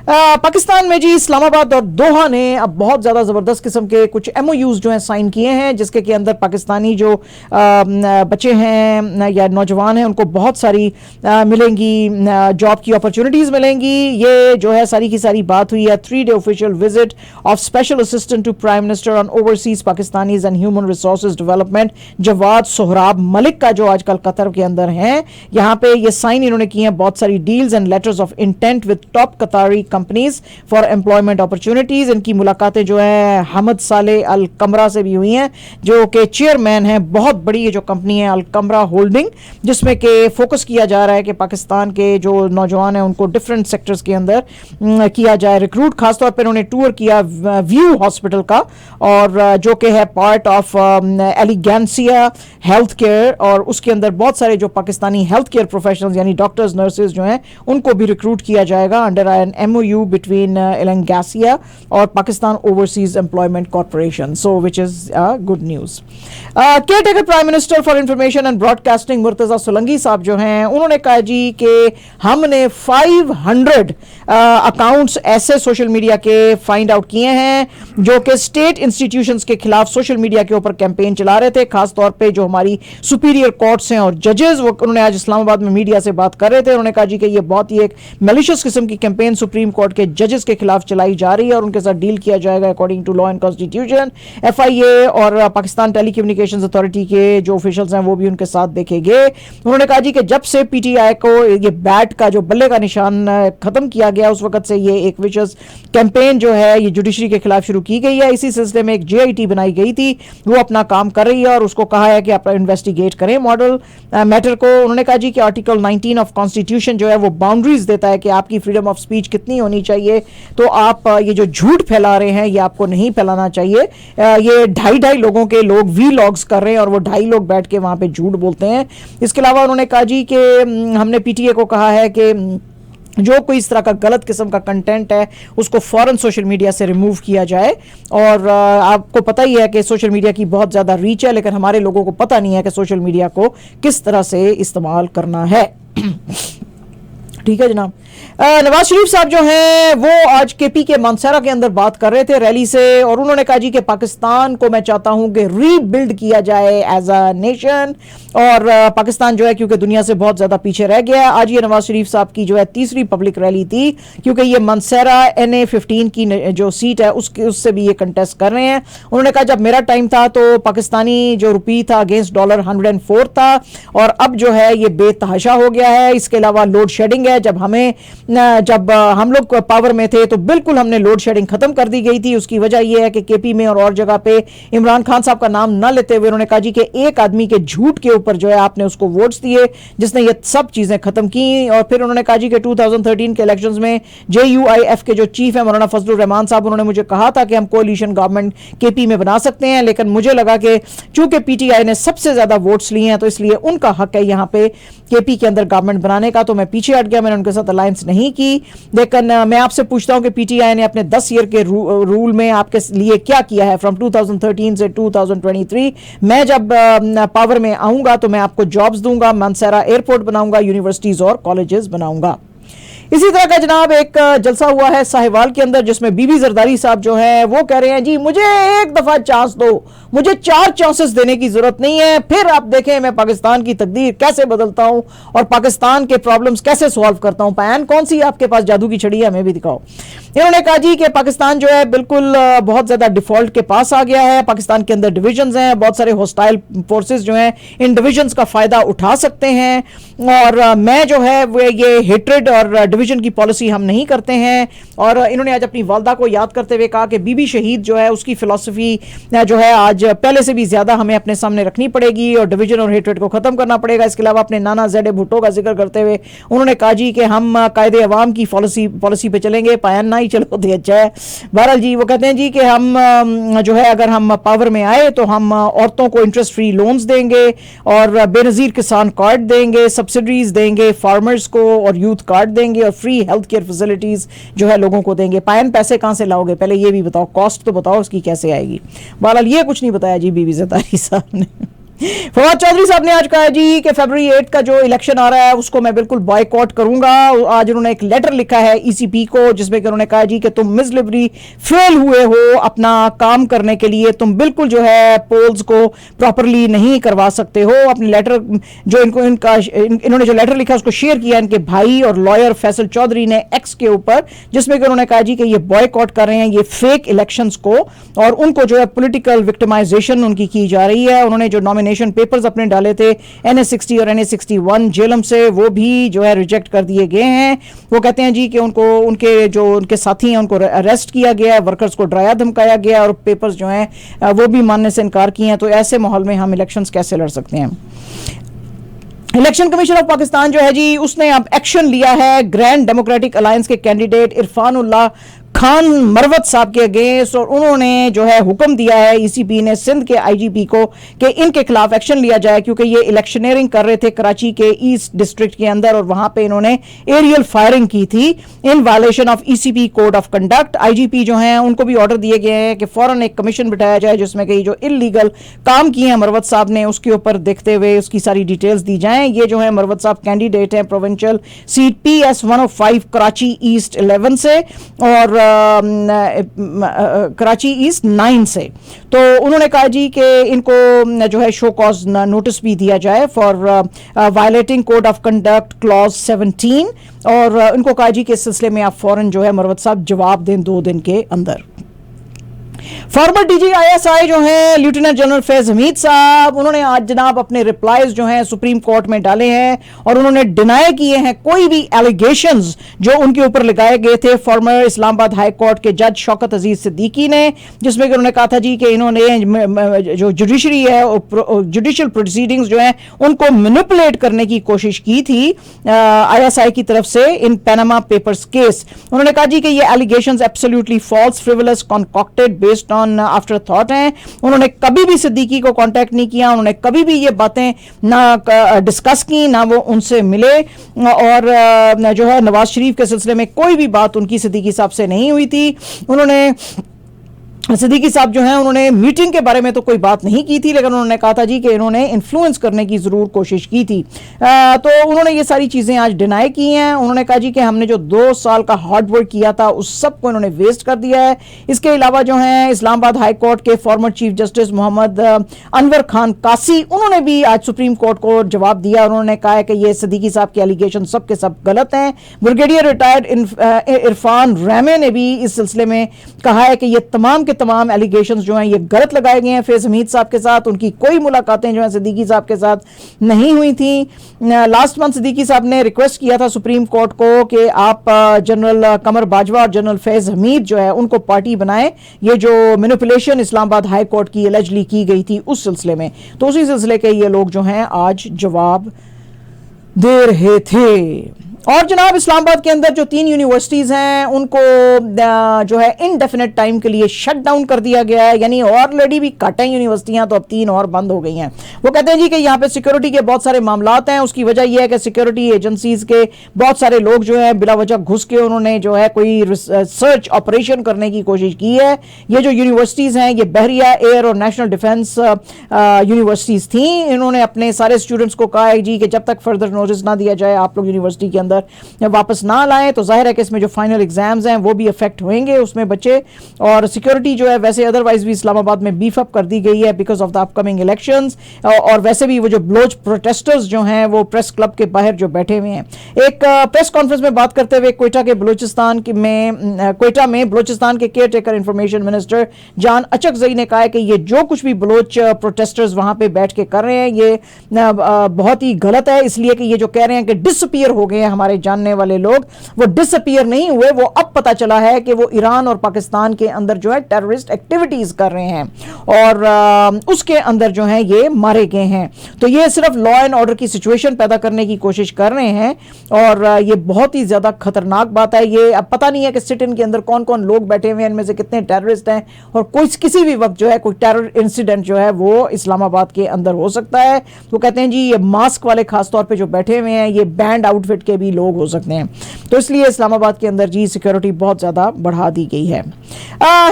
पाकिस्तान में जी इस्लामाबाद और दोहा ने अब बहुत ज़्यादा ज़बरदस्त किस्म के कुछ MOUs जो हैं साइन किए हैं, जिसके के अंदर पाकिस्तानी जो बच्चे हैं या नौजवान हैं उनको बहुत सारी मिलेंगी, जॉब की अपॉर्चुनिटीज़ मिलेंगी। ये जो है सारी की सारी बात हुई है 3-day official visit of special assistant to prime minister on overseas Pakistanis and human resources development Jawad Sohrab Malik का, जो आजकल कतर के अंदर हैं। यहाँ पे ये साइन इन्होंने किए हैं बहुत सारी deals and letters of intent with top Katari companies for employment opportunities. इनकी मुलाकातें जो है हमद साले अल कमरा से भी हुई हैं, जो कि चेयरमैन हैं बहुत बड़ी ये जो कंपनी है अल कमरा होल्डिंग, जिसमें कि फोकस किया जा रहा है कि पाकिस्तान के जो नौजवान हैं उनको डिफरेंट सेक्टर्स के अंदर किया जाए रिक्रूट। खासतौर पर उन्होंने टूर किया व्यू हॉस्पिटल का, और जो कि है पार्ट ऑफ एलिगेंसिया हेल्थ केयर, और उसके अंदर बहुत सारे जो पाकिस्तानी हेल्थ केयर प्रोफेशनल्स यानी डॉक्टर्स नर्सेज जो हैं उनको भी रिक्रूट किया जाएगा अंडर एन MOU बिटवीन एलिगेंसिया और Pakistan overseas employment corporation, so which is good news. Care taker prime minister for information and broadcasting Murtaza Solanki साहब जो हैं उन्होंने कहा जी कि हमने 500 अकाउंट्स ऐसे सोशल मीडिया के फाइंड आउट किए हैं जो कि स्टेट इंस्टीट्यूशंस के खिलाफ सोशल मीडिया के ऊपर कैंपेन चला रहे थे। खासतौर पे जो हमारी सुपीरियर कोर्ट्स हैं और जजेस, वो उन्होंने आज इस्लामाबाद में मीडिया से बात कर रहे थे। उन्होंने कहा जी कि ये बहुत ही एक मैलिशियस किस्म की कैंपेन सुप्रीम कोर्ट के जजेस के खिलाफ चलाई जा रही है और उनके साथ डील किया जाएगा according to law and constitution. FIA और पाकिस्तान टेलीकम्युनिकेशंस अथॉरिटी के जो ऑफिशियल्स हैं वो भी उनके साथ देखेंगे। उन्होंने कहा जी कि जब से PTI को ये बैट का जो बल्ले का निशान खत्म किया गया, उस वक्त से ये एक विशेष कैंपेन जो है ये जुडिशरी के खिलाफ शुरू की गई है। इसी सिलसिले में एक JIT बनाई गई थी, वो अपना काम कर रही है और उसको कहा है कि आप इन्वेस्टिगेट करें मॉडल मैटर को। उन्होंने कहा जी कि आर्टिकल 19 ऑफ कॉन्स्टिट्यूशन जो है वो बाउंड्रीज देता है कि आपकी फ्रीडम ऑफ स्पीच कितनी होनी चाहिए, तो आप ये जो झूठ फैला रहे हैं ये आपको नहीं फैलाना चाहिए। ये 2.5 लोगों के लोग वीलॉग्स कर रहे हैं और वो 2.5 लोग बैठ के वहां पे झूठ बोलते हैं। इसके अलावा उन्होंने कहा जी कि हमने PTA को कहा है कि जो कोई इस तरह का गलत किस्म का कंटेंट है उसको फौरन सोशल मीडिया से रिमूव किया जाए। और आपको पता ही है कि सोशल मीडिया की बहुत ज़्यादा रीच है, लेकिन हमारे लोगों को पता नहीं है कि सोशल मीडिया को किस तरह से इस्तेमाल करना है। ठीक है जनाब। नवाज शरीफ साहब जो हैं वो आज KP के मानसरा के अंदर बात कर रहे थे रैली से, और उन्होंने कहा जी कि पाकिस्तान को मैं चाहता हूं कि रीबिल्ड किया जाए एज अ नेशन, और पाकिस्तान जो है क्योंकि दुनिया से बहुत ज्यादा पीछे रह गया। आज ये नवाज शरीफ साहब की जो है तीसरी पब्लिक रैली थी, क्योंकि ये मानसरा NA-15 की जो सीट है उससे भी ये कंटेस्ट कर रहे हैं। उन्होंने कहा जब मेरा टाइम था तो पाकिस्तानी जो रुपी था अगेंस्ट डॉलर 104 था, और अब जो है ये बेतहाशा हो गया है। इसके अलावा लोड शेडिंग है, जब हम लोग पावर में थे तो बिल्कुल हमने लोड शेडिंग खत्म कर दी गई थी। उसकी वजह यह है कि KP में और जगह पे इमरान खान साहब का नाम ना लेते हुए उन्होंने कहा जी कि एक आदमी के झूठ के ऊपर जो है आपने उसको वोट्स दिए जिसने ये सब चीजें खत्म की। और फिर उन्होंने कहा जी कि 2013 के इलेक्शंस में JUIF के जो चीफ है मौलाना फजलुर रहमान साहब, उन्होंने मुझे कहा था कि हम कोalition गवर्नमेंट KP में बना सकते हैं, लेकिन मुझे लगा कि चूंकि PTI ने सबसे ज्यादा वोट्स लिए हैं तो इसलिए उनका हक है यहाँ पे KP के अंदर गवर्नमेंट बनाने का, तो मैं पीछे हट गया, मैंने उनके साथ अलायंस नहीं की। लेकिन मैं आपसे पूछता हूं कि PTI ने अपने 10 ईयर के रूल में आपके लिए क्या किया है फ्रॉम 2013 से 2023। मैं जब पावर में आऊंगा तो मैं आपको जॉब्स दूंगा, मानसरा एयरपोर्ट बनाऊंगा, यूनिवर्सिटीज और कॉलेजेस बनाऊंगा। इसी तरह का जनाब एक जलसा हुआ है साहिवाल के अंदर, जिसमें बीबी जरदारी साहब जो है वो कह रहे हैं जी मुझे एक दफा चांस दो, मुझे 4 चांसेस देने की जरूरत नहीं है, फिर आप देखें मैं पाकिस्तान की तकदीर कैसे बदलता हूं और पाकिस्तान के प्रॉब्लम्स कैसे सॉल्व करता हूं। पैन कौन सी आपके पास जादू की छड़ी है, हमें भी दिखाओ। इन्होंने कहा जी कि पाकिस्तान जो है बिल्कुल बहुत ज्यादा डिफॉल्ट के पास आ गया है। पाकिस्तान के अंदर डिविजन्स हैं, बहुत सारे हॉस्टाइल फोर्सेस जो हैं इन डिविजन्स का फायदा उठा सकते हैं, और मैं जो है वो ये हेट्रेड और डिवीजन की पॉलिसी हम नहीं करते हैं। और इन्होंने आज अपनी वालदा को याद करते हुए कहा कि बीबी शहीद जो है उसकी फिलॉसफी जो है आज पहले से भी ज्यादा हमें अपने सामने रखनी पड़ेगी और डिवीजन और हेट्रेड को खत्म करना पड़ेगा। इसके अलावा अपने नाना ज़ेड भुट्टो का जिक्र करते हुए उन्होंने कहा जी कि हम कायदे अवाम की पॉलिसी पे चलेंगे, पायन ना ही चलो तो अच्छा है। बहरहाल जी वो कहते हैं जी कि हम जो है अगर हम पावर में आए तो हम औरतों को इंटरेस्ट फ्री लोन्स देंगे और बेनजीर किसान कार्ड देंगे, सब्सिडीज देंगे फार्मर्स को और यूथ कार्ड देंगे और फ्री हेल्थ केयर फैसिलिटीज जो है लोगों को देंगे। पायन पैसे कहां से लाओगे, पहले ये भी बताओ, कॉस्ट तो बताओ उसकी कैसे आएगी। बहरहाल ये कुछ नहीं बताया जी बीबी ज़रदारी साहब ने। फवाद चौधरी साहब ने आज कहा जी कि फरवरी 8 का जो इलेक्शन आ रहा है उसको मैं बिल्कुल बॉयकॉट करूंगा। आज उन्होंने एक लेटर लिखा है ईसीपी को जिसमें कि उन्होंने कहा जी कि तुम मिसलिबरी फेल हुए हो अपना काम करने के लिए, तुम बिल्कुल जो है पोल्स को प्रॉपरली नहीं करवा सकते हो। अपने लेटर जो इन्होंने जो लेटर लिखा उसको शेयर किया इनके भाई और लॉयर फैसल चौधरी ने एक्स के ऊपर, जिसमें कि उन्होंने कहा जी कि ये बॉयकॉट कर रहे हैं ये फेक इलेक्शंस को और उनको जो है पॉलिटिकल विक्टिमाइजेशन उनकी की जा रही है। उन्होंने जो नॉमिनेशन पेपर्स अपने डाले थे NA60 और NA61 जेलम से, वो भी जो है रिजेक्ट कर दिए गए हैं। वो कहते हैं जी कि उनके साथी हैं उनको अरेस्ट किया गया, वर्कर्स को डराया धमकाया गया और पेपर्स जो हैं वो भी मानने से इनकार किए हैं। तो ऐसे माहौल में हम इलेक्शंस कैसे लड़ सकते हैं? इलेक्शन कमीशन ऑफ पाकिस्तान जो है जी उसने अब एक्शन लिया है ग्रैंड डेमोक्रेटिक अलायंस के कैंडिडेट इरफानुल्लाह खान मरवत साहब के अगेंस्ट, और उन्होंने जो है हुक्म दिया है ईसीपी ने सिंध के आईजीपी को कि इनके खिलाफ एक्शन लिया जाए क्योंकि ये इलेक्शनियरिंग कर रहे थे कराची के ईस्ट डिस्ट्रिक्ट के अंदर और वहां पे इन्होंने एरियल फायरिंग की थी in violation of ECP code of conduct. IGP जो हैं उनको भी ऑर्डर दिए गए हैं कि फौरन एक कमीशन बिठाया जाए जिसमें कि जो इलीगल काम किए हैं मरवत साहब ने उसके ऊपर देखते हुए उसकी सारी डिटेल्स दी जाएं। ये जो है मरवत साहब कैंडिडेट हैं provincial seat PS105 Karachi east 11 से और कराची ईस्ट 9 से। तो उन्होंने कहा जी कि इनको जो है शो कॉज नोटिस भी दिया जाए for violating code of conduct clause 17 और इनको कहा जी कि इस सिलसिले में आप फौरन जो है मरवत साहब जवाब दें 2 दिन के अंदर। फॉर्मर डीजी ISI जो हैं लेफ्टिनेंट जनरल फैज हमीद साहब, उन्होंने आज जनाब अपने रिप्लाईज जो हैं सुप्रीम कोर्ट में डाले हैं और उन्होंने डिनाई किए हैं कोई भी एलिगेशंस जो उनके ऊपर लगाए गए थे फॉर्मर इस्लामाबाद हाई कोर्ट के जज शौकत अजीज सिद्दीकी ने, जिसमें कि उन्होंने कहा था जी कि इन्होंने जो जुडिशरी है जुडिशियल प्रोसीडिंग्स जो हैं उनको मैनिपुलेट करने की कोशिश की थी ISI की तरफ से इन पैनामा पेपर्स केस। उन्होंने कहा जी कि ये allegations absolutely false, frivolous, concocted, based on after thought हैं। उन्होंने कभी भी सिद्दीकी को कांटेक्ट नहीं किया, उन्होंने कभी भी ये बातें ना डिस्कस की, ना वो उनसे मिले और जो है नवाज शरीफ के सिलसिले में कोई भी बात उनकी सिद्दीकी साहब से नहीं हुई थी। उन्होंने सिद्दीकी साहब जो हैं उन्होंने मीटिंग के बारे में तो कोई बात नहीं की थी लेकिन उन्होंने कहा था जी कि इन्होंने इन्फ्लुएंस करने की ज़रूर कोशिश की थी। तो उन्होंने ये सारी चीज़ें आज डिनाई की हैं। उन्होंने कहा जी कि हमने जो 2 साल का हार्ड वर्क किया था उस सब को इन्होंने वेस्ट कर दिया है। इसके अलावा जो हैं इस्लामाबाद हाई कोर्ट के former chief justice Mohammad Anwar Khan Kasi, उन्होंने भी आज सुप्रीम कोर्ट को जवाब दिया। उन्होंने कहा है कि ये सिद्दीकी साहब के एलिगेशन सब के सब गलत हैं। ब्रिगेडियर रिटायर्ड इरफान रहमे ने भी इस सिलसिले में कहा है कि ये तमाम एलिगेशंस जो हैं ये गलत लगाए गए हैं फैज हमीद साहब के साथ। उनकी कोई मुलाकातें जो हैं सिद्दीकी साहब के साथ नहीं हुई थी। लास्ट मंथ सिद्दीकी साहब ने रिक्वेस्ट किया था सुप्रीम कोर्ट को कि आप जनरल कमर बाजवा और जनरल फैज हमीद जो है उनको पार्टी बनाएं, ये जो मैनिपुलेशन इस्लामाबाद हाई कोर्ट की एलिजली की गई थी उस सिलसिले में। तो उसी सिलसिले के ये लोग जो हैं आज जवाब दे रहे थे। और जनाब इस्लामाबाद के अंदर जो 3 यूनिवर्सिटीज़ हैं उनको जो है इनडेफिनेट टाइम के लिए शट डाउन कर दिया गया है, यानी ऑलरेडी भी कट हैं यूनिवर्सिटियां तो अब 3 और बंद हो गई हैं। वो कहते हैं जी कि यहाँ पे सिक्योरिटी के बहुत सारे मामलात हैं। उसकी वजह यह है कि सिक्योरिटी एजेंसीज के बहुत सारे लोग जो है बिला वजह घुस के उन्होंने जो है कोई सर्च ऑपरेशन करने की कोशिश की है। ये जो यूनिवर्सिटीज़ हैं ये बहरिया, एयर और नेशनल डिफेंस यूनिवर्सिटीज़ थी। इन्होंने अपने सारे स्टूडेंट्स को कहा है जी कि जब तक फर्दर नोटिस ना दिया जाए आप लोग यूनिवर्सिटी के अंदर वापस ना लाएं। तो जाहिर है कि इसमें जो फाइनल एग्जाम्स हैं वो भी अफेक्ट होंगे उसमें बच्चे, और सिक्योरिटी जो है वैसे अदरवाइज भी इस्लामाबाद में बीफ अप कर दी गई है because of the upcoming elections. और वैसे भी वो जो बलोच प्रोटेस्टर्स जो हैं वो प्रेस क्लब के बाहर जो बैठे हुए हैं। एक प्रेस कॉन्फ्रेंस में बात करते हुए क्वेटा में बलोचिस्तान के केयर टेकर इंफॉर्मेशन मिनिस्टर जान अचकजई ने कहा है कि ये जो कुछ भी बलोच प्रोटेस्टर्स वहां पे बैठ के कर रहे हैं ये बहुत ही गलत है, इसलिए कि ये जो कह रहे हैं कि डिसअपीयर हो गए हैं हमारे जानने वाले लोग, वो डिसअपीयर नहीं हुए, वो अब पता चला है कि वो ईरान और पाकिस्तान के अंदर जो है टेररिस्ट एक्टिविटीज कर रहे हैं और उसके अंदर जो है ये मारे गए हैं। तो ये सिर्फ लॉ एंड ऑर्डर की सिचुएशन पैदा करने की कोशिश कर रहे हैं और ये बहुत ही ज्यादा खतरनाक बात है। ये अब पता नहीं है कि सिट इन के अंदर कौन कौन लोग बैठे हुए हैं, इनमें से कितने टेररिस्ट हैं और कोई किसी भी वक्त जो है कोई टेरर इंसिडेंट जो है वो इस्लामाबाद के अंदर हो सकता है। तो कहते हैं जी ये मास्क वाले खासतौर पर जो बैठे हुए हैं ये बैंड आउटफिट के भी लोग हो सकते हैं। तो इसलिए इस्लामाबाद के अंदर जी सिक्योरिटी बहुत ज़्यादा बढ़ा दी गई है।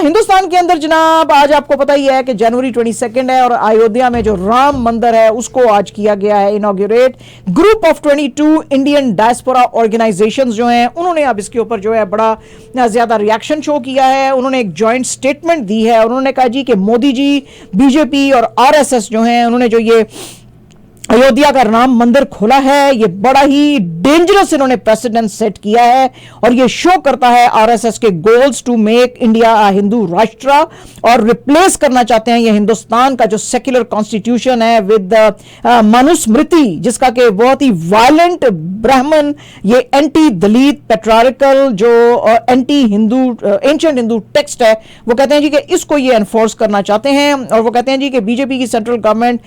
हिंदुस्तान के अंदर जनाब आज आपको पता ही है कि जनवरी 22 है और अयोध्या में जो राम मंदिर है उसको आज किया गया है inaugurate. Group of 22 Indian diaspora organisations जो हैं उन्होंने अब इसके ऊपर जो है बड़ा ज़्यादा रिएक्शन शो किया है। उन्होंने एक जॉइंट स्टेटमेंट दी है। उन्होंने कहा जी कि मोदी जी, बीजेपी और आरएसएस जो हैं उन्होंने जो ये अयोध्या का राम मंदिर खोला है ये बड़ा ही डेंजरस इन्होंने प्रेसिडेंट सेट किया है और ये शो करता है आरएसएस के गोल्स टू मेक इंडिया अ हिंदू राष्ट्र और रिप्लेस करना चाहते हैं ये हिंदुस्तान का जो सेक्युलर कॉन्स्टिट्यूशन है विद मनुस्मृति, जिसका कि बहुत ही वायलेंट ब्राह्मण ये एंटी दलित पेट्रारिकल जो anti Hindu ancient Hindu text है वो कहते हैं जी कि इसको ये एनफोर्स करना चाहते हैं। और वो कहते हैं जी कि बीजेपी की सेंट्रल गवर्नमेंट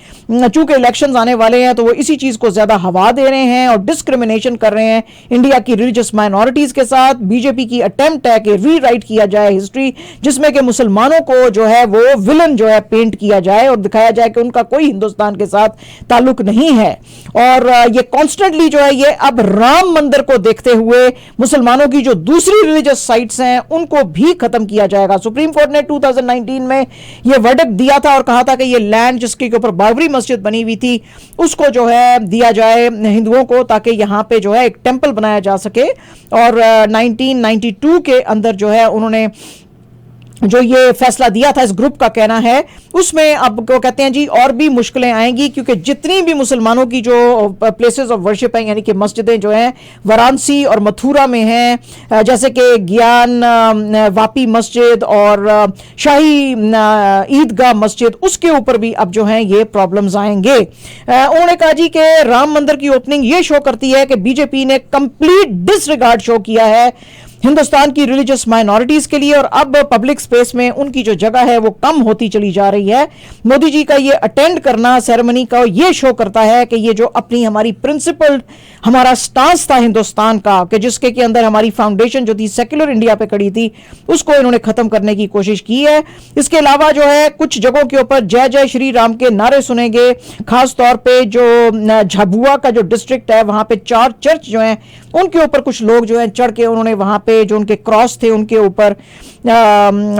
चूंकि इलेक्शंस आने वाले हैं तो वो इसी चीज को ज्यादा हवा दे रहे हैं और डिस्क्रिमिनेशन कर रहे हैं इंडिया की रिलीजियस माइनॉरिटीज के साथ। बीजेपी की अटेम्प्ट है कि रीराइट किया जाए हिस्ट्री, जिसमें कि मुसलमानों को जो है वो विलन जो है पेंट किया जाए और दिखाया जाए कि उनका कोई हिंदुस्तान के साथ ताल्लुक नहीं है। और ये कॉन्स्टेंटली जो है ये अब राम मंदिर को देखते हुए मुसलमानों की जो दूसरी रिलीजियस साइट्स हैं उनको भी खत्म किया जाएगा। सुप्रीम कोर्ट ने 2019 में ये वर्डिक्ट दिया था और कहा था कि ये लैंड जिसके ऊपर बाबरी मस्जिद बनी हुई थी उसको जो है दिया जाए हिंदुओं को ताकि यहां पे जो है एक टेंपल बनाया जा सके। और 1992 के अंदर जो है उन्होंने जो ये फैसला दिया था, इस ग्रुप का कहना है उसमें अब वो कहते हैं जी और भी मुश्किलें आएंगी क्योंकि जितनी भी मुसलमानों की जो प्लेसेस ऑफ वर्शिप हैं यानी कि मस्जिदें जो हैं वाराणसी और मथुरा में हैं, जैसे कि ज्ञान वापी मस्जिद और शाही ईदगाह मस्जिद, उसके ऊपर भी अब जो हैं ये प्रॉब्लम्स आएंगे। उन्होंने कहा जी कि राम मंदिर की ओपनिंग ये शो करती है कि बीजेपी ने कंप्लीट डिसरिगार्ड शो किया है हिंदुस्तान की रिलीजियस माइनॉरिटीज के लिए और अब पब्लिक स्पेस में उनकी जो जगह है वो कम होती चली जा रही है। मोदी जी का ये अटेंड करना सेरेमनी का ये शो करता है कि ये जो अपनी हमारी प्रिंसिपल हमारा स्टांस था हिंदुस्तान का कि जिसके के अंदर हमारी फाउंडेशन जो थी सेक्युलर इंडिया पे खड़ी थी उसको इन्होंने खत्म करने की कोशिश की है। इसके अलावा जो है कुछ जगहों के ऊपर जय जय श्री राम के नारे सुनेंगे, खास तौर पे जो झाबुआ का जो डिस्ट्रिक्ट है वहां पे 4 चर्च जो हैं उनके ऊपर कुछ लोग जो हैं चढ़ के उन्होंने वहां पे जो उनके क्रॉस थे उनके ऊपर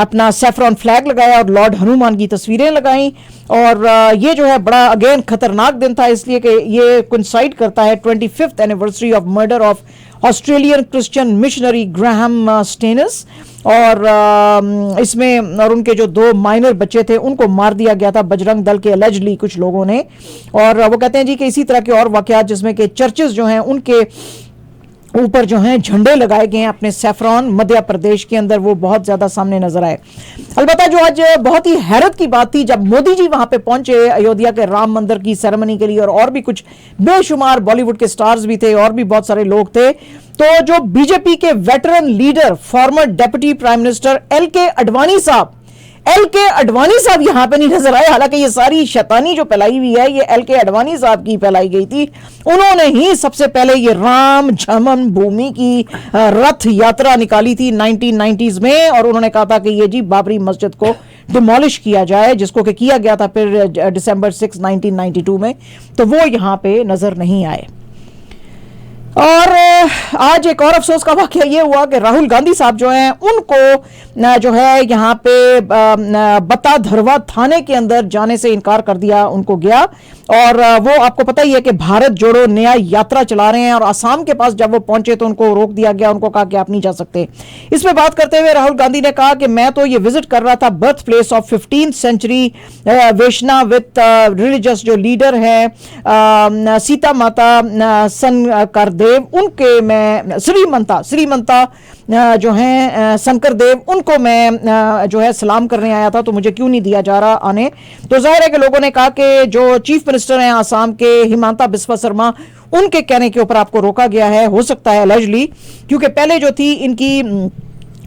अपना सैफरॉन फ्लैग लगाया और लॉर्ड हनुमान की तस्वीरें लगाई। और ये जो है बड़ा अगेन खतरनाक दिन था इसलिए कि ये कोइंसाइड करता है 25th anniversary of murder of Australian Christian missionary Graham stannous और इसमें और उनके जो 2 माइनर बच्चे थे उनको मार दिया गया था बजरंग दल के एलिजिडली कुछ लोगों ने। और वो कहते हैं जी कि इसी तरह के और वाकयात जिसमें कि चर्चेस जो हैं उनके ऊपर जो हैं झंडे लगाए गए हैं अपने सैफरॉन मध्य प्रदेश के अंदर वो बहुत ज्यादा सामने नजर आए। अलबत्ता जो आज बहुत ही हैरत की बात थी जब मोदी जी वहां पे पहुंचे अयोध्या के राम मंदिर की सेरेमनी के लिए और भी कुछ बेशुमार बॉलीवुड के स्टार्स भी थे और भी बहुत सारे लोग थे, तो जो बीजेपी के veteran leader farmer deputy prime minister LK. Advani साहब यहां पे नहीं नजर आए। हालांकि ये सारी शैतानी जो फैलाई हुई है ये एल.के. अडवाणी साहब की फैलाई गई थी। उन्होंने ही सबसे पहले ये राम जन्म भूमि की रथ यात्रा निकाली थी 1990s में और उन्होंने कहा था कि ये जी बाबरी मस्जिद को डिमोलिश किया जाए, जिसको कि किया गया था फिर December 6, 1992 में, तो वो यहां पे नजर नहीं आए। और आज एक और अफसोस का वाकया ये हुआ कि राहुल गांधी साहब जो हैं उनको जो है यहाँ पे बता धरवा थाने के अंदर जाने से इनकार कर दिया उनको गया। और वो आपको पता ही है कि भारत जोड़ो न्याय यात्रा चला रहे हैं और असम के पास जब वो पहुंचे तो उनको रोक दिया गया, उनको कहा कि आप नहीं जा सकते। इसमें बात करते हुए राहुल गांधी ने कहा कि मैं तो ये विजिट कर रहा था birth place of 15th century Vaishnavite religious जो लीडर है सीता माता शंकर देव, उनके मैं श्रीमंता जो हैं शंकर देव, उनको मैं जो है सलाम करने आया था, तो मुझे क्यों नहीं दिया जा रहा आने। तो जाहिर है कि लोगों ने कहा कि जो चीफ मिनिस्टर हैं आसाम के हिमंता बिस्वा शर्मा, उनके कहने के ऊपर आपको रोका गया है, हो सकता है एलिजिडली, क्योंकि पहले जो थी इनकी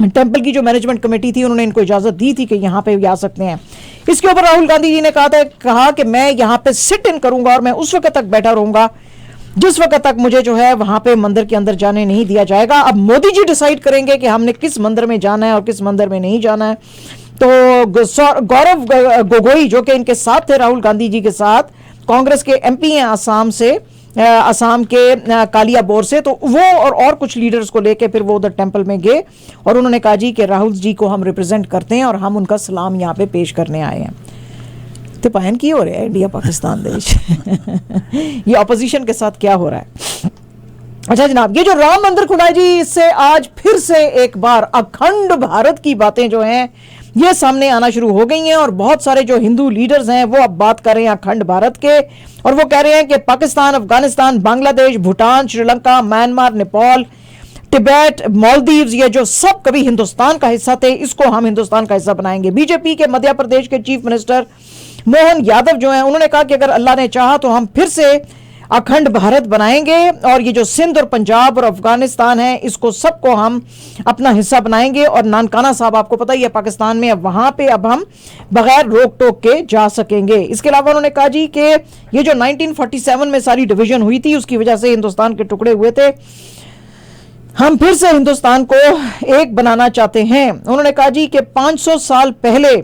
टेंपल की जो मैनेजमेंट कमेटी थी उन्होंने इनको इजाजत दी थी कि यहाँ पे भी आ सकते हैं। इसके ऊपर राहुल गांधी जी ने कहा कि मैं यहाँ पे सिट इन करूंगा और मैं उस वक्त तक बैठा रहूंगा जिस वक्त तक मुझे जो है वहां पे मंदिर के अंदर जाने नहीं दिया जाएगा। अब मोदी जी डिसाइड करेंगे कि हमने किस मंदिर में जाना है और किस मंदिर में नहीं जाना है। तो गौरव गोगोई जो कि इनके साथ थे राहुल गांधी जी के साथ, कांग्रेस के एमपी हैं आसाम से, असम के कालिया बोर से। तो वो और कुछ लीडर्स को लेके फिर वो उधर टेंपल में गए और उन्होंने कहा जी कि राहुल जी को हम रिप्रेजेंट करते हैं और हम उनका सलाम यहाँ पे पेश करने आए हैं। तो पहन की हो रहा है इंडिया पाकिस्तान देश ये अपोजिशन के साथ क्या हो रहा है। अच्छा जनाब, ये जो राम मंदिर खुला है जी, इससे आज फिर से एक बार अखंड भारत की बातें जो हैं ये सामने आना शुरू हो गई हैं और बहुत सारे जो हिंदू लीडर्स हैं वो अब बात कर रहे हैं अखंड भारत के और वो कह रहे हैं कि पाकिस्तान, अफगानिस्तान, बांग्लादेश, भूटान, श्रीलंका, म्यांमार, नेपाल, तिब्बत, मालदीव्स, ये जो सब कभी हिंदुस्तान का हिस्सा थे, इसको हम हिंदुस्तान का हिस्सा बनाएंगे। बीजेपी के मध्य प्रदेश के चीफ मिनिस्टर मोहन यादव जो हैं उन्होंने कहा कि अगर अल्लाह ने चाहा तो हम फिर से अखंड भारत बनाएंगे और ये जो सिंध और पंजाब और अफगानिस्तान है इसको सबको हम अपना हिस्सा बनाएंगे। और नानकाना साहब आपको पता ही है पाकिस्तान में, अब वहां पे अब हम बगैर रोक टोक के जा सकेंगे। इसके अलावा उन्होंने कहा जी कि ये जो 1947 में सारी डिवीजन हुई थी उसकी वजह से हिंदुस्तान के टुकड़े हुए थे, हम फिर से हिंदुस्तान को एक बनाना चाहते हैं। उन्होंने कहा जी कि 500 साल पहले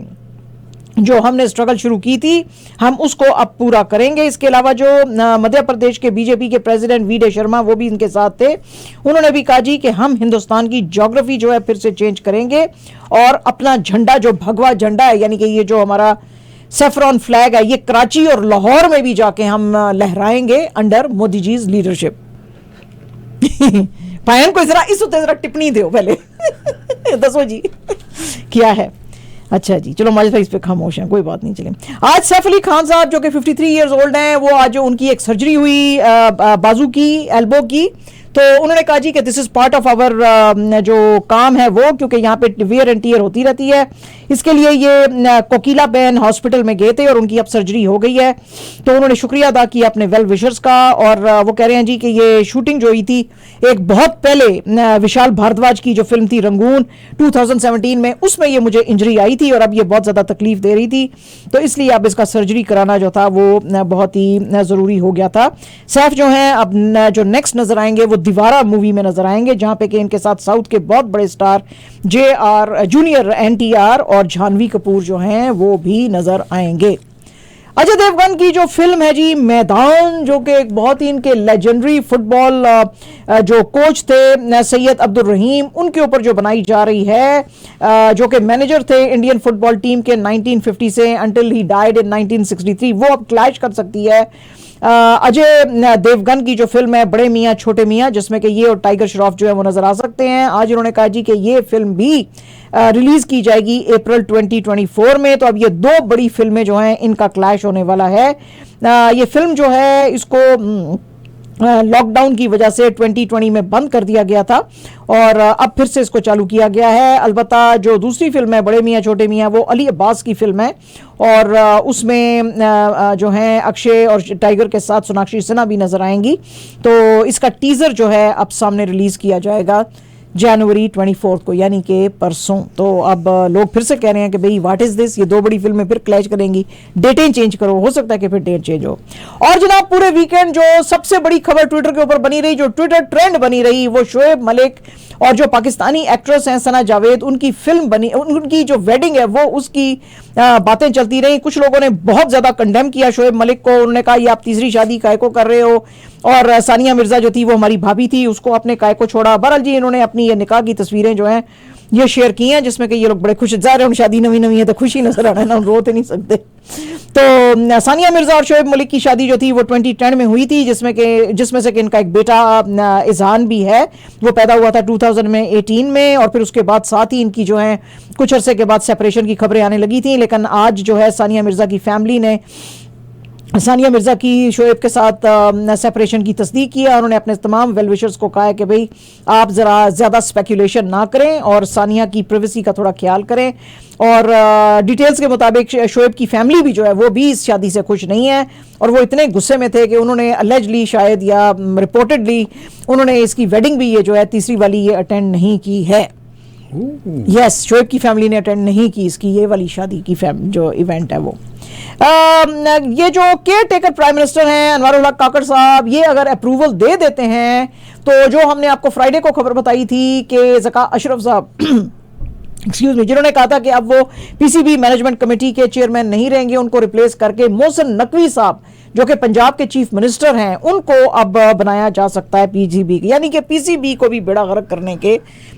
जो हमने स्ट्रगल शुरू की थी हम उसको अब पूरा करेंगे। इसके अलावा जो मध्य प्रदेश के बीजेपी के प्रेसिडेंट वी.डी. शर्मा वो भी इनके साथ थे, उन्होंने भी कहा जी कि हम हिंदुस्तान की ज्योग्राफी जो है फिर से चेंज करेंगे और अपना झंडा जो भगवा झंडा है यानी कि ये जो हमारा सेफ्रॉन फ्लैग है ये कराची और लाहौर में भी जाके हम लहराएंगे अंडर मोदी जी लीडरशिप। पायन को जरा टिप्पणी दो पहले दसो जी क्या है। अच्छा जी चलो माजिद भाई इस पे खामोश हैं, कोई बात नहीं। चलें, आज सैफ अली खान साहब जो कि 53 इयर्स ओल्ड हैं वो आज उनकी एक सर्जरी हुई बाजू की, एल्बो की, तो उन्होंने कहा जी कि this is part of our जो काम है वो, क्योंकि यहाँ पे वेयर एंड टीयर होती रहती है, इसके लिए ये कोकिला बेन हॉस्पिटल में गए थे और उनकी अब सर्जरी हो गई है। तो उन्होंने शुक्रिया अदा किया अपने वेल विशर्स का और वो कह रहे हैं जी कि ये शूटिंग जो हुई थी एक बहुत पहले विशाल भारद्वाज की जो फिल्म थी रंगून 2017 में, उसमें ये मुझे इंजरी आई थी और अब ये बहुत ज़्यादा तकलीफ दे रही थी, तो इसलिए अब इसका सर्जरी कराना जो था वो बहुत ही ज़रूरी हो गया था। सैफ जो हैं अब जो नेक्स्ट नजर आएंगे वो दीवारा मूवी में नजर आएंगे जहां पे कि इनके साथ साउथ के बहुत बड़े स्टार JR जूनियर NTR और जानवी कपूर जो हैं वो भी नजर आएंगे। अजय देवगन की जो फिल्म है जी मैदान, जो कि एक बहुत ही इनके लेजेंडरी फुटबॉल जो कोच थे सैयद अब्दुल रहीम, उनके ऊपर जो बनाई जा रही है, जो कि मैनेजर थे इंडियन फुटबॉल टीम के 1950 से अंटिल ही डाइड इन 1963, वो अब क्लैश कर सकती है अजय देवगन की जो फिल्म है बड़े मियाँ छोटे मियाँ, जिसमें कि ये और टाइगर श्रॉफ जो है वो नजर आ सकते हैं। आज इन्होंने कहा जी कि ये फिल्म भी रिलीज की जाएगी अप्रैल 2024 में। तो अब ये दो बड़ी फिल्में जो हैं इनका क्लैश होने वाला है। ये फिल्म जो है इसको लॉकडाउन की वजह से 2020 में बंद कर दिया गया था और अब फिर से इसको चालू किया गया है। अलबत्ता जो दूसरी फिल्म है बड़े मियाँ छोटे मियाँ वो अली अब्बास की फिल्म है और उसमें जो है अक्षय और टाइगर के साथ सोनाक्षी सिन्हा भी नजर आएंगी। तो इसका टीजर जो है अब सामने रिलीज किया जाएगा जनवरी 24 को, यानी कि परसों। तो अब लोग फिर से कह रहे हैं कि भाई व्हाट इज दिस, ये दो बड़ी फिल्में फिर क्लैश करेंगी, डेटें चेंज करो, हो सकता है कि फिर डेट चेंज हो। और जनाब पूरे वीकेंड जो सबसे बड़ी खबर ट्विटर के ऊपर बनी रही, जो ट्विटर ट्रेंड बनी रही, वो शोएब मलिक और जो पाकिस्तानी एक्ट्रेस हैं सना जावेद, उनकी फिल्म बनी, उनकी जो वेडिंग है वो उसकी बातें चलती रही। कुछ लोगों ने बहुत ज्यादा कंडेम किया शोएब मलिक को, उन्होंने कहा ये आप तीसरी शादी काय को कर रहे हो, और सानिया मिर्जा जो थी वो हमारी भाभी थी, उसको आपने काय को छोड़ा। बहरहाल जी इन्होंने अपनी ये निकाह की तस्वीरें जो हैं ये शेयर की हैं जिसमें कि ये लोग बड़े खुश, ज़ाहिर है शादी नवी नवी है तो खुशी नजर आ रहा है ना, रो तो नहीं सकते। तो सानिया मिर्जा और शोएब मलिक की शादी जो थी वो 2010 में हुई थी, जिसमें से कि इनका एक बेटा इजहान भी है, वो पैदा हुआ था 2018 में, और फिर उसके बाद साथ ही इनकी जो है कुछ अरसे के बाद सेपरेशन की खबरें आने लगी थी। लेकिन आज जो है सानिया मिर्जा की फैमिली ने सानिया मिर्जा की शोएब के साथ सेपरेशन की तस्दीक किया। उन्होंने अपने तमाम वेल विशर्स को कहा है कि भाई आप ज़रा ज़्यादा स्पेकुलेशन ना करें और सानिया की प्राइवेसी का थोड़ा ख्याल करें। और डिटेल्स के मुताबिक शोएब की फैमिली भी जो है वो भी इस शादी से खुश नहीं है और वो इतने गुस्से में थे कि उन्होंने अलेजली शायद या रिपोर्टेडली उन्होंने इसकी वेडिंग भी ये जो है तीसरी वाली ये अटेंड नहीं की है। यस, शोएब की फैमिली ने अटेंड नहीं की इसकी ये वाली शादी की जो इवेंट है वो। ये जो केयर टेकर प्राइम मिनिस्टर हैं अनवारुल हक काकड़ साहब, ये अगर अप्रूवल दे देते हैं तो जो हमने आपको फ्राइडे को खबर बताई थी कि ज़का अशरफ साहब एक्सक्यूज मी, जिन्होंने कहा था कि अब वो PCB मैनेजमेंट कमेटी के चेयरमैन नहीं रहेंगे, उनको रिप्लेस करके मोहसिन नकवी साहब जो कि पंजाब के चीफ मिनिस्टर हैं, उनको अब बनाया जा सकता है पीसीबी, यानी कि पीसीबी को भी बेड़ा गर्क करने के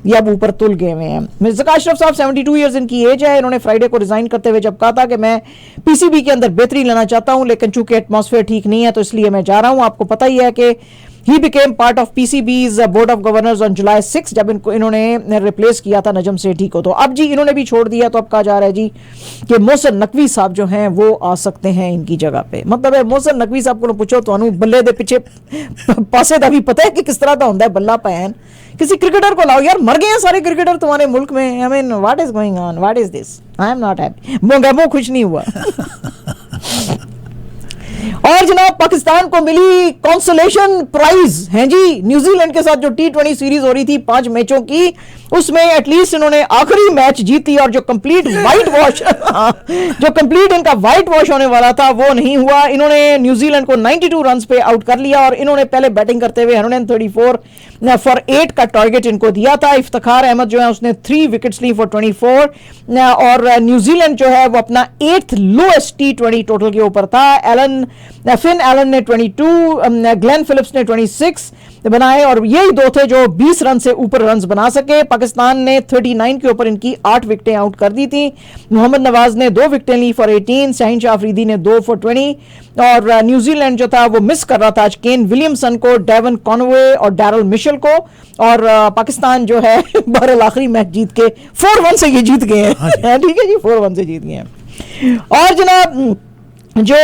ये अब ऊपर तुल गए हुए हैं। मिर्ज़ा अशरफ साहब 72 ईयर्स इनकी एज है। इन्होंने फ्राइडे को रिजाइन करते हुए जब कहा था कि मैं पीसीबी के अंदर बेहतरी लाना चाहता हूं, लेकिन चूंकि एटमॉस्फेयर ठीक नहीं है तो इसलिए मैं जा रहा हूं। आपको पता ही है कि he became part of PCBs board of governors on July 6 जब इन्होंने रिप्लेस किया था नजम सेठी को। तो अब जी इन्होंने भी छोड़ दिया, तो अब कहा जा रहा है जी कि मोहसिन नकवी साहब जो हैं वो आ सकते हैं इनकी जगह पे। मतलब है मोहसिन नकवी साहब को पूछो तो बल्ले दे पीछे पासे दा भी पता है कि किस तरह का होता है बल्ला पैन। किसी क्रिकेटर को लाओ यार, मर गए हैं सारे क्रिकेटर तुम्हारे मुल्क में। I mean what is going on, what is this? I am not happy. वो खुश नहीं हुआ। और जनाब पाकिस्तान को मिली कंसोलेशन प्राइज है जी, न्यूजीलैंड के साथ जो T20 सीरीज हो रही थी 5 मैचों की, उसमें एटलीस्ट इन्होंने आखिरी मैच जीती और जो कंप्लीट व्हाइट वॉश जो कंप्लीट इनका व्हाइट वॉश होने वाला था वो नहीं हुआ। इन्होंने न्यूजीलैंड को 92 रन पे आउट कर लिया और इन्होंने पहले बैटिंग करते हुए 134 फॉर 8 का टारगेट इनको दिया था। इफ्तिखार अहमद जो है उसने 3 विकेट्स ली फॉर 24 और न्यूजीलैंड जो है वो अपना 8th लोएस्ट T20 टोटल के ऊपर था। फिन एलन ने 22, ग्लेन फिलिप्स ने 26 बनाए और यही दो थे जो 20 रन से ऊपर रन बना सके। पाकिस्तान ने 39 के ऊपर इनकी 8 विकेटें आउट कर दी थी। मोहम्मद नवाज ने 2 विकेटें ली फॉर 18, शाहीन शाह अफरीदी ने 2 फॉर 20 और न्यूजीलैंड जो था वो मिस कर रहा था आज केन विलियमसन को, डेवन कॉनवे और डैरल मिशेल को। और पाकिस्तान जो है बहरहाल आखिरी मैच जीत के 4-1 से ये जीत गए हैं। ठीक है जी, 4-1 से जीत गए हैं। और जनाब जो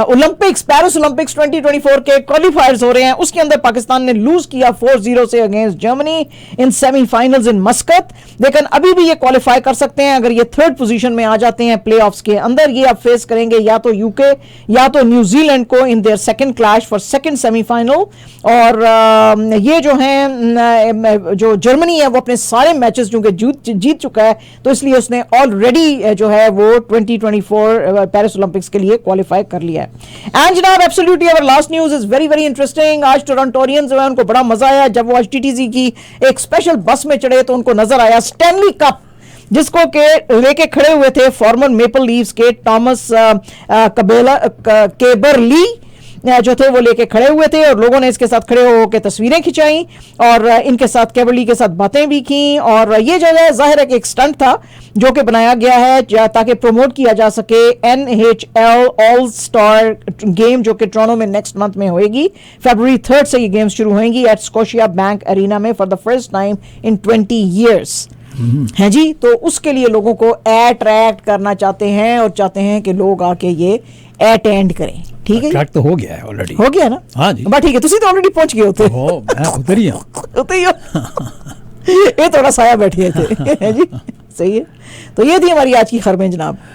ओलंपिक्स पेरिस ओलंपिक्स 2024 के क्वालिफायर्स हो रहे हैं उसके अंदर पाकिस्तान ने लूज किया 4-0 से अगेंस्ट जर्मनी इन सेमीफाइनल्स इन मस्कत, लेकिन अभी भी ये क्वालिफाई कर सकते हैं। अगर ये 3rd पोजीशन में आ जाते हैं प्लेऑफ्स के अंदर, ये अब फेस करेंगे या तो यूके या तो न्यूजीलैंड को in their second clash for second semifinal. और ये जो है जो जर्मनी है वो अपने सारे मैचेस चूंकि जीत चुका है तो इसलिए उसने ऑलरेडी जो है वो 2024 पेरिस ओलंपिक्स के लिए क्वालिफाई कर लिया है। एंड जनाब absolutely our last news is very very interesting. आज टोरंटोरियंस जो है उनको बड़ा मजा आया जब वो आज टीटीसी की एक स्पेशल बस में चढ़े तो उनको नजर आया स्टैनली कप जिसको के लेके खड़े हुए थे फॉर्मर मेपल लीव्स के टॉमस केबरली जो थे वो लेके खड़े हुए थे और लोगों ने इसके साथ खड़े होकर तस्वीरें खिंचाई और इनके साथ केबरली के साथ बातें भी की। और ये जो है जाहिर है कि एक स्टंट था जो कि बनाया गया है ताकि प्रमोट किया जा सके NHL ऑल स्टार गेम जो कि टोरंटो में नेक्स्ट मंथ में होएगी। February 3 से ये गेम शुरू होंगी एट स्कोशिया बैंक अरीना में for the first time in 20 years है जी। तो उसके लिए लोगों को अट्रैक्ट करना चाहते हैं और चाहते हैं कि लोग आके ये अटेंड करें। ठीक है, तो हो गया है ऑलरेडी, हो गया ना? हाँ जी, बस ठीक है, तुसी तो ऑलरेडी पहुंच गए होते हो, मैं उधर ही हूं उधर ही हो। ये थोड़ा साया बैठे थे है जी, सही है। तो ये थी हमारी आज की खबरें जनाब।